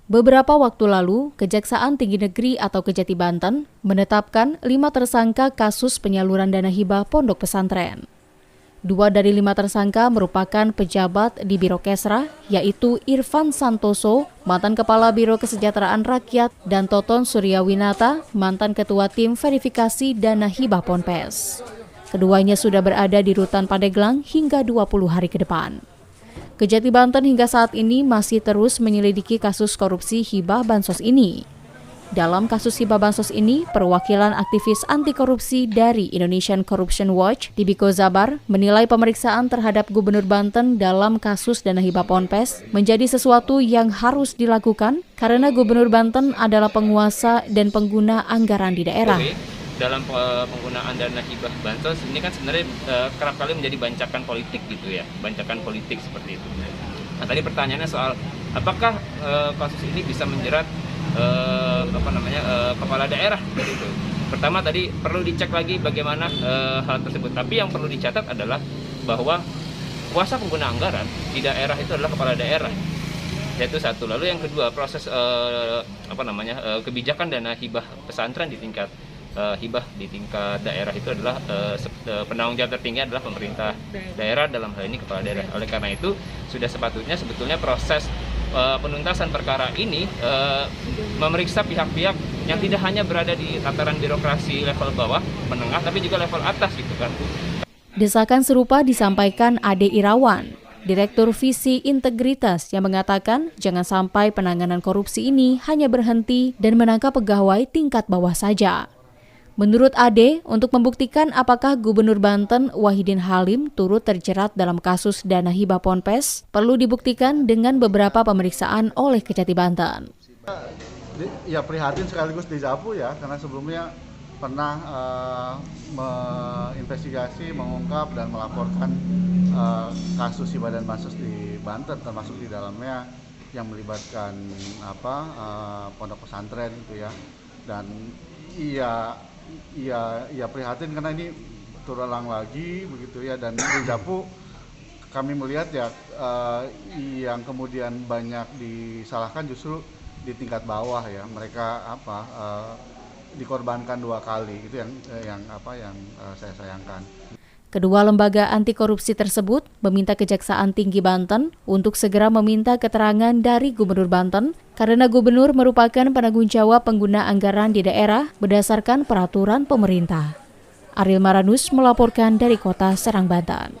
Beberapa waktu lalu, Kejaksaan Tinggi Negeri atau Kejati Banten menetapkan 5 tersangka kasus penyaluran dana hibah pondok pesantren. 2 dari 5 tersangka merupakan pejabat di Biro Kesra, yaitu Irfan Santoso, mantan Kepala Biro Kesejahteraan Rakyat, dan Toton Suryawinata, mantan Ketua Tim Verifikasi Dana Hibah Ponpes. Keduanya sudah berada di Rutan Pandeglang hingga 20 hari ke depan. Kejati Banten hingga saat ini masih terus menyelidiki kasus korupsi hibah bansos ini. Dalam kasus hibah bansos ini, perwakilan aktivis anti korupsi dari Indonesian Corruption Watch, Tibiko Zabar, menilai pemeriksaan terhadap Gubernur Banten dalam kasus dana hibah Ponpes menjadi sesuatu yang harus dilakukan karena Gubernur Banten adalah penguasa dan pengguna anggaran di daerah. Dalam penggunaan dana hibah bansos ini kan sebenarnya kerap kali menjadi bancakan politik gitu ya, bancakan politik seperti itu. Nah, tadi pertanyaannya soal apakah kasus ini bisa menjerat kepala daerah gitu. Pertama tadi perlu dicek lagi bagaimana hal tersebut. Tapi yang perlu dicatat adalah bahwa kuasa pengguna anggaran di daerah itu adalah kepala daerah. Yaitu satu. Lalu yang kedua, proses kebijakan dana hibah pesantren di tingkat hibah di tingkat daerah itu adalah penanggung jawab tertinggi adalah pemerintah daerah, dalam hal ini kepala daerah. Oleh karena itu sudah sepatutnya sebetulnya proses penuntasan perkara ini memeriksa pihak-pihak yang tidak hanya berada di tataran birokrasi level bawah, menengah, tapi juga level atas gitu kan. Desakan serupa disampaikan Ade Irawan, Direktur Visi Integritas, yang mengatakan jangan sampai penanganan korupsi ini hanya berhenti dan menangkap pegawai tingkat bawah saja. Menurut Ade, untuk membuktikan apakah Gubernur Banten Wahidin Halim turut terjerat dalam kasus dana hibah Ponpes, perlu dibuktikan dengan beberapa pemeriksaan oleh Kejati Banten. Ya prihatin sekaligus dejavu ya, karena sebelumnya pernah menginvestigasi, mengungkap dan melaporkan kasus hibah dan bansos di Banten, termasuk di dalamnya yang melibatkan pondok pesantren gitu ya. Dan iya prihatin karena ini terulang lagi begitu ya, dan dejavu kami melihat ya yang kemudian banyak disalahkan justru di tingkat bawah ya, mereka dikorbankan 2 kali, itu yang saya sayangkan. Kedua lembaga anti korupsi tersebut meminta Kejaksaan Tinggi Banten untuk segera meminta keterangan dari Gubernur Banten karena Gubernur merupakan penanggung jawab pengguna anggaran di daerah berdasarkan peraturan pemerintah. Ariel Maranus melaporkan dari Kota Serang, Banten.